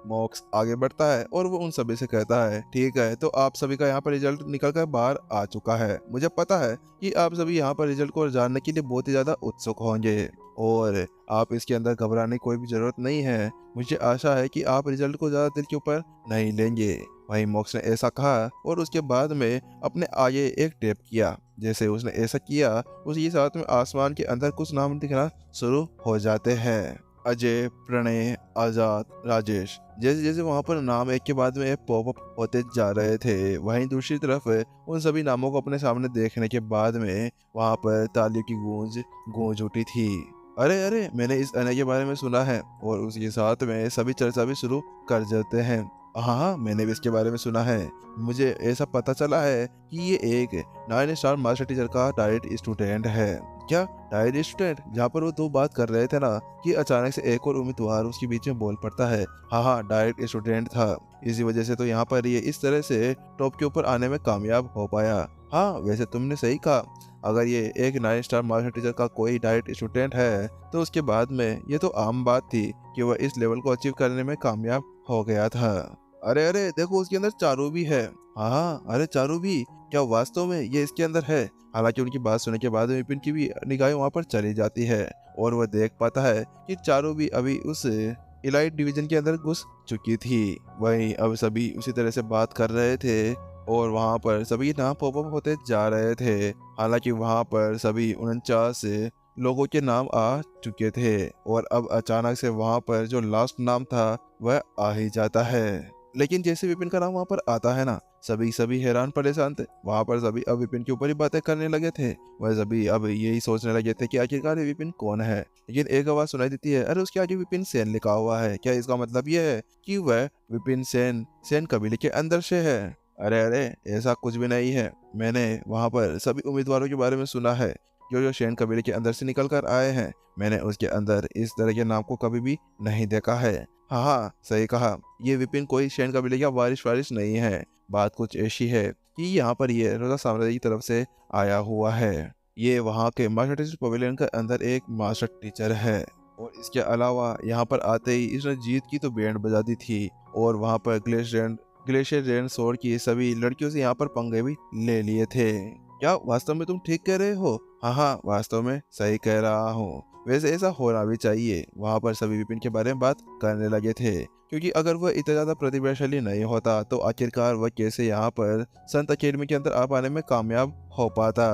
मॉक्स आगे बढ़ता है और वो उन सभी से कहता है, ठीक है, तो आप सभी का यहाँ पर रिजल्ट निकल कर बाहर आ चुका है। मुझे पता है कि आप सभी यहाँ पर रिजल्ट को जानने के लिए बहुत ही ज़्यादा उत्सुक होंगे और आप इसके अंदर घबराने की कोई भी ज़रूरत नहीं है। मुझे आशा है कि आप रिजल्ट को ज़्यादा दिल के ऊपर नहीं लेंगे। वहीं मॉक्स ने ऐसा कहा और उसके बाद में अपने आगे एक टैप किया। जैसे उसने ऐसा किया, उसी साथ में आसमान के अंदर कुछ नाम दिखना शुरू हो जाते हैं। अजय, प्रणय, आजाद, राजेश, जैसे जैसे वहां पर नाम एक के बाद में पॉप अप होते जा रहे थे, वहीं दूसरी तरफ उन सभी नामों को अपने सामने देखने के बाद में वहां पर तालियों की गूंज गूंज उठी थी। अरे अरे, मैंने इस अनय के बारे में सुना है। और उसके साथ में सभी चर्चा भी शुरू कर देते हैं। हाँ हाँ, मैंने भी इसके बारे में सुना है। मुझे ऐसा पता चला है कि ये एक 9 स्टार मास्टर टीचर का डायरेक्ट स्टूडेंट है। क्या डायरेक्ट स्टूडेंट? जहाँ पर वो दो बात कर रहे थे ना कि अचानक से एक और उम्मीदवार उसके बीच में बोल पड़ता है। हाँ हाँ, डायरेक्ट स्टूडेंट था। इसी वजह से तो यहाँ पर ये इस तरह से टॉप के ऊपर आने में कामयाब हो पाया। हाँ, वैसे तुमने सही कहा। अगर ये एक 9 स्टार मास्टर टीचर का कोई डायरेक्ट स्टूडेंट है तो उसके बाद में ये तो आम बात थी कि वह इस लेवल को अचीव करने में कामयाब हो गया था। अरे अरे, देखो उसके अंदर चारू भी है। हाँ हाँ, अरे चारू भी? क्या वास्तव में ये इसके अंदर है? हालांकि उनकी बात सुनने के बाद विपिन की भी निगाहें वहां पर चली जाती है और वह देख पाता है कि चारू भी अभी उस इलाइट डिवीजन के अंदर घुस चुकी थी। वहीं अब सभी उसी तरह से बात कर रहे थे और वहां पर सभी नाम पॉपअप होते जा रहे थे। हालांकि वहां पर सभी 49 लोगों के नाम आ चुके थे और अब अचानक से वहां पर जो लास्ट नाम था वह आ ही जाता है। लेकिन जैसे विपिन का नाम वहां पर आता है ना, सभी सभी हैरान परेशान थे। वहां पर सभी अब विपिन के ऊपर ही बातें करने लगे थे। वह सभी अब यही सोचने लगे थे कि आखिरकार ये विपिन कौन है। लेकिन एक आवाज सुनाई देती है, अरे उसके आगे विपिन सेन लिखा हुआ है। क्या इसका मतलब यह है कि वह विपिन सेन सेन कबीले के अंदर से है? अरे अरे, ऐसा कुछ भी नहीं है। मैंने वहां पर सभी उम्मीदवारों के बारे में सुना है जो जो सेन कबीले के अंदर से निकल कर आए हैं। मैंने उसके अंदर इस तरह के नाम को कभी भी नहीं देखा है। हाँ हाँ, सही कहा। ये विपिन कोई सेन कबीले का वारिस नहीं है। बात कुछ ऐसी है कि यहाँ पर ये रोजा साम्राज्य की तरफ से आया हुआ है। ये वहाँ के मास्टर टीचर पवेलियन के अंदर एक मास्टर टीचर है। और इसके अलावा यहाँ पर आते ही इसने जीत की तो बैंड बजा दी थी और वहाँ पर ग्लेशियर रेन सोर की सभी लड़कियों से यहाँ पर पंगे भी ले लिए थे। क्या वास्तव में तुम ठीक कह रहे हो? हाँ हाँ, वास्तव में सही कह रहा हूँ। वैसे ऐसा होना भी चाहिए। वहाँ पर सभी विपिन के बारे में बात करने लगे थे, क्योंकि अगर वह इतना ज्यादा प्रतिभाशाली नहीं होता तो आखिरकार वह कैसे यहाँ पर संत अकेडमी के अंदर आ पाने में कामयाब हो पाता।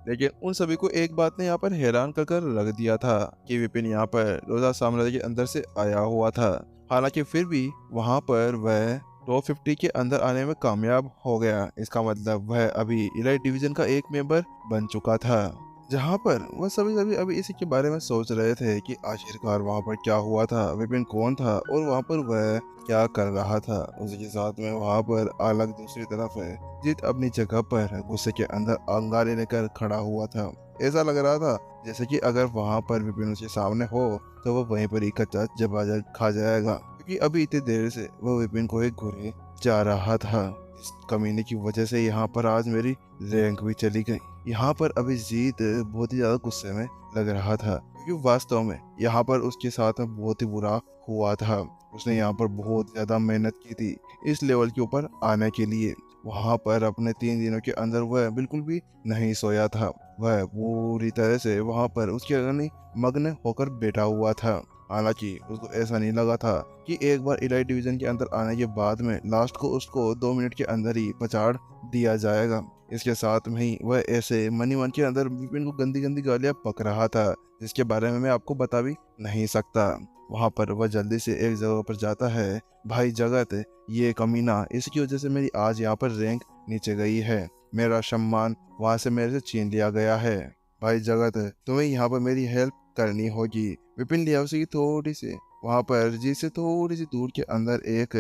लेकिन उन सभी को एक बात ने यहाँ पर हैरान कर रख दिया था कि विपिन यहाँ पर रोजा साम्राज्य के अंदर से आया हुआ था। हालांकि फिर भी वहाँ पर वह टॉप 50 के अंदर आने में कामयाब हो गया। इसका मतलब वह अभी इलाइट डिवीजन का एक मेंबर बन चुका था। जहाँ पर वह सभी सभी अभी इसी के बारे में सोच रहे थे कि आखिरकार वहाँ पर क्या हुआ था, विपिन कौन था और वहाँ पर वह क्या कर रहा था। उसी के साथ में वहाँ पर अलग दूसरी तरफ है जीत अपनी जगह पर गुस्से के अंदर अंगारे लेकर खड़ा हुआ था। ऐसा लग रहा था जैसे कि अगर वहाँ पर विपिन उसके सामने हो तो वह वहीं पर ही कच्चा जबाजा खा जाएगा, क्योंकि अभी इतनी देर से वह विपिन को एक घूरे जा रहा था। इस कमीने की वजह से यहाँ पर आज मेरी रैंक भी चली गई। यहाँ पर अभी जीत बहुत ही ज्यादा गुस्से में लग रहा था, क्योंकि वास्तव में यहाँ पर उसके साथ में बहुत ही बुरा हुआ था। उसने यहाँ पर बहुत ज्यादा मेहनत की थी इस लेवल के ऊपर आने के लिए। वहाँ पर अपने 3 दिनों के अंदर वह बिल्कुल भी नहीं सोया था। वह पूरी तरह से वहाँ पर उसके अग्नि मग्न होकर बैठा हुआ था। हालांकि उसको ऐसा नहीं लगा था कि एक बार इलाइट डिवीजन के अंदर आने के बाद में लास्ट को उसको 2 मिनट के अंदर ही पछाड़ दिया जाएगा। इसके साथ में ही वह ऐसे मनी मन के अंदर विपिन को गंदी गंदी गालियां बक रहा था, जिसके बारे में मैं आपको बता भी नहीं सकता। वहां पर वह जल्दी से एक जगह पर जाता है। भाई जगत, ये कमीना, इसकी वजह से मेरी आज यहाँ पर रैंक नीचे गई है। मेरा सम्मान वहां से मेरे से छीन लिया गया है। भाई जगत, तुम्हें यहाँ पर मेरी हेल्प करनी होगी। विपिन लिहाउसी की थोड़ी सी वहां पर जी से थोड़ी सी दूर के अंदर एक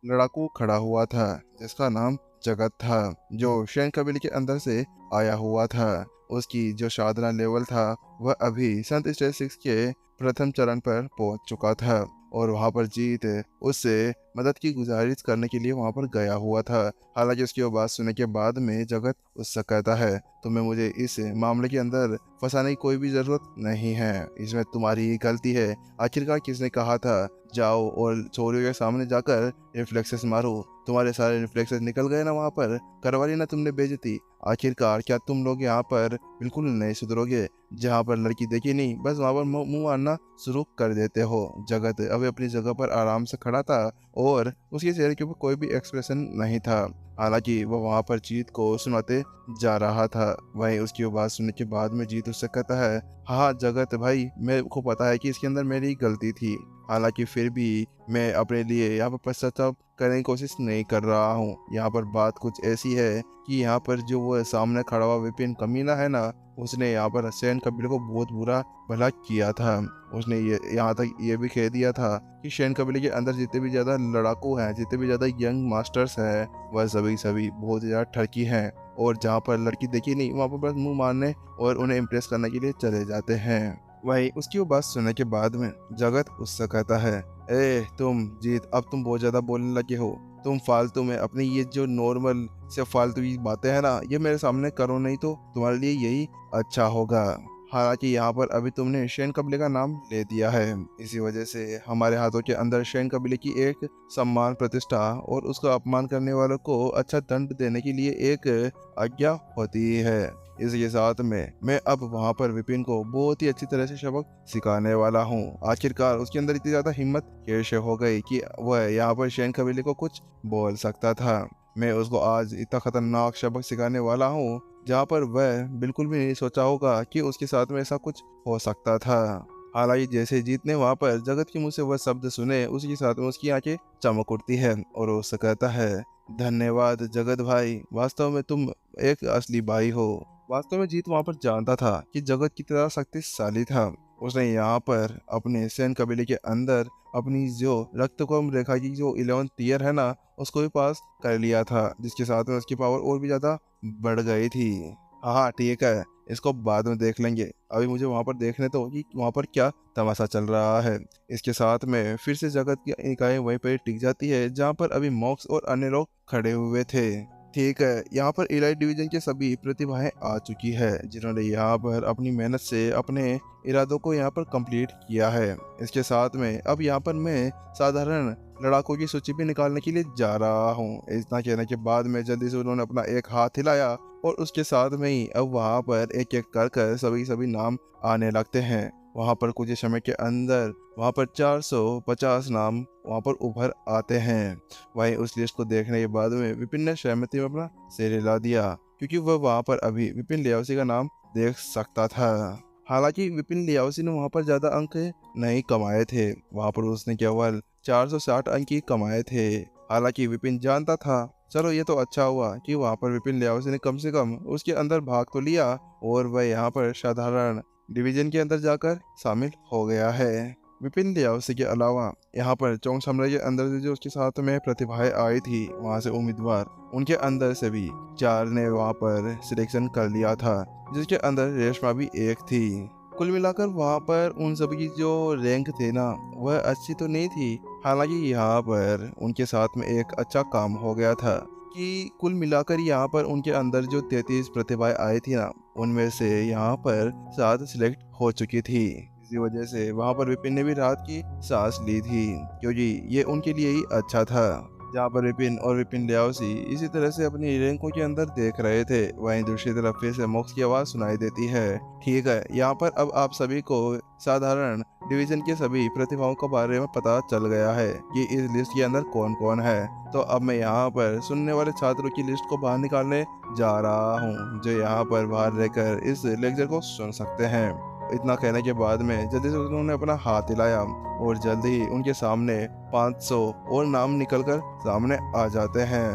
लड़ाकू खड़ा हुआ था जिसका नाम जगत था, जो शैन कबीले के अंदर से आया हुआ था। उसकी जो साधना लेवल था वह अभी संत स्टेज 6 के प्रथम चरण पर पहुंच चुका था और वहां पर जीत उससे मदद की गुजारिश करने के लिए वहां पर गया हुआ था। हालांकि उसकी वो बात सुनने के बाद में जगत उससे कहता है, तुम्हें मुझे इस मामले के अंदर फंसाने की कोई भी जरूरत नहीं है, इसमें तुम्हारी ही गलती है। आखिरकार किसने कहा था जाओ और चोरियों के सामने जाकर रिफ्लेक्सेस मारो। तुम्हारे सारे रिफ्लेक्सेस निकल गए ना, वहाँ पर करवा ली ना तुमने बेइज्जती। आखिरकार क्या तुम लोग यहाँ पर बिल्कुल नहीं सुधरोगे? जहाँ पर लड़की देखी नहीं बस वहाँ पर मुंह मारना शुरू कर देते हो। जगत अभी अपनी जगह पर आराम से खड़ा था और उसके चेहरे के ऊपर कोई भी एक्सप्रेशन नहीं था। हालांकि वो वहाँ पर जीत को सुनाते जा रहा था। वहीं उसकी वो बात सुनने के बाद में जीत उससे कहता है, हाँ जगत भाई, मेरे को पता है कि इसके अंदर मेरी गलती थी। हालांकि फिर भी मैं अपने लिए यहाँ पर पश्चाताप करने की कोशिश नहीं कर रहा हूँ। यहाँ पर बात कुछ ऐसी है कि यहाँ पर जो वो सामने खड़ा हुआ विपिन कमीना है ना, उसने यहाँ पर सैन कबीले को बहुत बुरा भला किया था। उसने ये यहाँ तक ये भी कह दिया था कि सैन कबीले के अंदर जितने भी ज़्यादा लड़ाकू हैं, जितने भी ज़्यादा यंग मास्टर्स हैं, वह सभी बहुत ज़्यादा ठरकी हैं और जहाँ पर लड़की देखी नहीं वहाँ पर बस मुंह मारने और उन्हें इम्प्रेस करने के लिए चले जाते हैं। वही उसकी वो बात सुनने के बाद में जगत उससे कहता है, ए तुम जीत, अब तुम बहुत ज़्यादा बोलने लगे हो। तुम फालतू में अपनी ये जो नॉर्मल से फालतू की बातें हैं ना, ये मेरे सामने करो, नहीं तो तुम्हारे लिए यही अच्छा होगा। हालांकि यहाँ पर अभी तुमने शैन कबीले का नाम ले दिया है, इसी वजह से हमारे हाथों के अंदर शैन कबीले की एक सम्मान प्रतिष्ठा और उसका अपमान करने वालों को अच्छा दंड देने के लिए एक आज्ञा होती है। इसके साथ में मैं अब वहाँ पर विपिन को बहुत ही अच्छी तरह से सबक सिखाने वाला हूँ। आखिरकार उसके अंदर इतनी ज्यादा हिम्मत कैसे हो गई कि वह यहाँ पर शैन कबीले को कुछ बोल सकता था। मैं उसको आज इतना खतरनाक सबक सिखाने वाला हूँ जहाँ पर वह बिल्कुल भी नहीं सोचा होगा कि उसके साथ में ऐसा कुछ हो सकता था। हालांकि जैसे जीत ने वहाँ पर जगत के मुंह से वह शब्द सुने, उसी के साथ में उसकी आंखें चमक उठती है और उससे कहता है, धन्यवाद जगत भाई, वास्तव में तुम एक असली भाई हो। वास्तव में जीत वहाँ पर जानता था कि जगत कितना शक्तिशाली था। उसने यहाँ पर अपने सैन कबीले के अंदर अपनी जो रक्तकर्म रेखा की जो 11th ईयर है ना, उसको भी पास कर लिया था, जिसके साथ में उसकी पावर और भी ज्यादा बढ़ गई थी। हाँ ठीक है, इसको बाद में देख लेंगे, अभी मुझे वहाँ पर देखने दो कि वहाँ पर क्या तमाशा चल रहा है। इसके साथ में फिर से जगत की इकाई वहीं पर टिक जाती है जहाँ पर अभी मॉक्स और अन्य लोग खड़े हुए थे। ठीक है, यहाँ पर इलाइट डिवीजन के सभी प्रतिभाएं आ चुकी है जिन्होंने यहाँ पर अपनी मेहनत से अपने इरादों को यहाँ पर कंप्लीट किया है। इसके साथ में अब यहाँ पर मैं साधारण लड़ाकों की सूची भी निकालने के लिए जा रहा हूँ। इतना कहने के बाद में जल्दी से उन्होंने अपना एक हाथ हिलाया और उसके साथ में ही अब वहाँ पर एक एक कर सभी नाम आने लगते हैं। वहाँ पर कुछ समय के अंदर वहाँ पर 450 नाम वहाँ पर उभर आते हैं। वहीं उस लिस्ट को देखने के बाद में विपिन ने सहमति में अपना सिर हिला दिया, क्योंकि वह वहाँ पर अभी विपिन लियाओसी का नाम देख सकता था। हालांकि विपिन लियाओसी ने वहाँ पर ज्यादा अंक नहीं कमाए थे, वहाँ पर उसने केवल 460 अंक ही कमाए थे। हालांकि विपिन जानता था, चलो ये तो अच्छा हुआ कि वहाँ पर विपिन लियाओसी ने कम से कम उसके अंदर भाग तो लिया और वह यहाँ पर साधारण डिवीजन के अंदर जाकर शामिल हो गया है। विपिन लियाओसी के अलावा यहाँ पर चोंग साम्राज्य के अंदर से जो उसके साथ में प्रतिभाएं आई थी, वहाँ से उम्मीदवार उनके अंदर से भी 4 ने वहाँ पर सिलेक्शन कर लिया था, जिसके अंदर रेशमा भी एक थी। कुल मिलाकर वहाँ पर उन सभी की जो रैंक थे ना, वह अच्छी तो नहीं थी। हालांकि यहाँ पर उनके साथ में एक अच्छा काम हो गया था कि कुल मिलाकर यहाँ पर उनके अंदर जो 33 प्रतिभाएं आई थी ना, उनमें से यहाँ पर 7 सिलेक्ट हो चुकी थी। इसी वजह से वहाँ पर विपिन ने भी राहत की सांस ली थी, क्योंकि ये उनके लिए ही अच्छा था। जहाँ पर विपिन और विपिन लियाओसी इसी तरह से अपनी रैंकों के अंदर देख रहे थे, वहीं दूसरी तरफ फिर से मॉक्स की आवाज सुनाई देती है। ठीक है, यहाँ पर अब आप सभी को साधारण डिवीजन के सभी प्रतिभाओं के बारे में पता चल गया है कि इस लिस्ट के अंदर कौन कौन है। तो अब मैं यहाँ पर सुनने वाले छात्रों की लिस्ट को बाहर निकालने जा रहा हूँ, जो यहाँ पर बाहर रहकर इस लेक्चर को सुन सकते हैं। इतना कहने के बाद में जल्दी से उन्होंने अपना हाथ हिलाया और जल्दी ही उनके सामने 500 और नाम निकलकर सामने आ जाते हैं।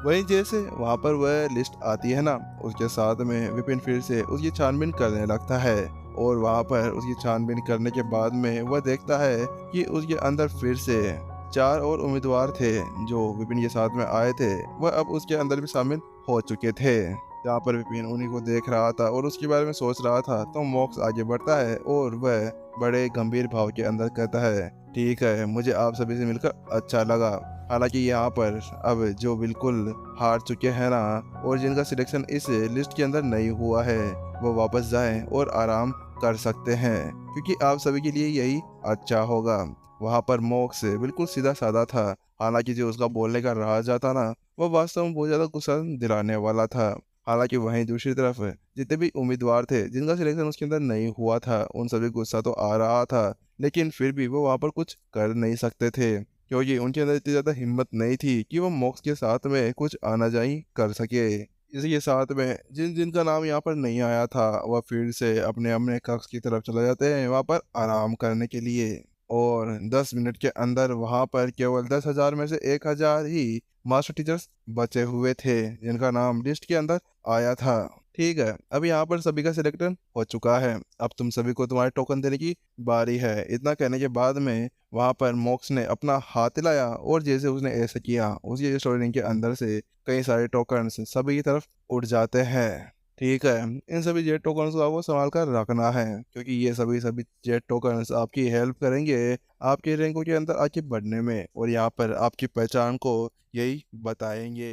वहीं जैसे वहाँ पर वह लिस्ट आती है ना, उसके साथ में विपिन फिर से उसकी छानबीन करने लगता है और वहाँ पर उसकी छानबीन करने के बाद में वह देखता है कि उसके अंदर फिर से 4 और उम्मीदवार थे जो विपिन के साथ में आए थे, वह अब उसके अंदर भी शामिल हो चुके थे। जहाँ पर विपिन उन्हीं को देख रहा था और उसके बारे में सोच रहा था, तो मॉक्स आगे बढ़ता है और वह बड़े गंभीर भाव के अंदर कहता है, ठीक है, मुझे आप सभी से मिलकर अच्छा लगा। हालांकि यहाँ पर अब जो बिल्कुल हार चुके हैं ना और जिनका सिलेक्शन इस लिस्ट के अंदर नहीं हुआ है, वो वापस जाएं और आराम कर सकते हैं, क्योंकि आप सभी के लिए यही अच्छा होगा। वहाँ पर मोक्स बिल्कुल सीधा साधा था। हालांकि जो उसका बोलने का राज था ना, वो वास्तव में बहुत ज़्यादा गुस्सा दिलाने वाला था। हालांकि वहीं दूसरी तरफ जितने भी उम्मीदवार थे जिनका सिलेक्शन उसके अंदर नहीं हुआ था, उन सभी गुस्सा तो आ रहा था, लेकिन फिर भी वो वहाँ पर कुछ कर नहीं सकते थे, क्योंकि उनके अंदर इतनी ज़्यादा हिम्मत नहीं थी कि वो मोक्स के साथ में कुछ आनाजाई कर सके। इसी के साथ में जिन जिनका नाम यहाँ पर नहीं आया था, वह फिर से अपने अपने कक्ष की तरफ चले जाते हैं वहाँ पर आराम करने के लिए। और 10 मिनट के अंदर वहाँ पर केवल 10,000 में से 1,000 ही मास्टर टीचर्स बचे हुए थे जिनका नाम लिस्ट के अंदर आया था। ठीक है, अब यहाँ पर सभी का सिलेक्शन हो चुका है। अब तुम सभी को तुम्हारे टोकन देने की बारी है। इतना कहने के बाद में वहाँ पर मोक्स ने अपना हाथ हिलाया और जैसे उसने ऐसे किया, उसके स्टोरी के अंदर से कई सारे टोकन्स सभी की तरफ उड़ जाते हैं। ठीक है, इन सभी जेट टोकन्स को आपको संभाल कर रखना है, क्योंकि ये सभी सभी जेट टोकन्स आपकी हेल्प करेंगे आपके रैंकों के अंदर आगे बढ़ने में, और यहाँ पर आपकी पहचान को यही बताएंगे।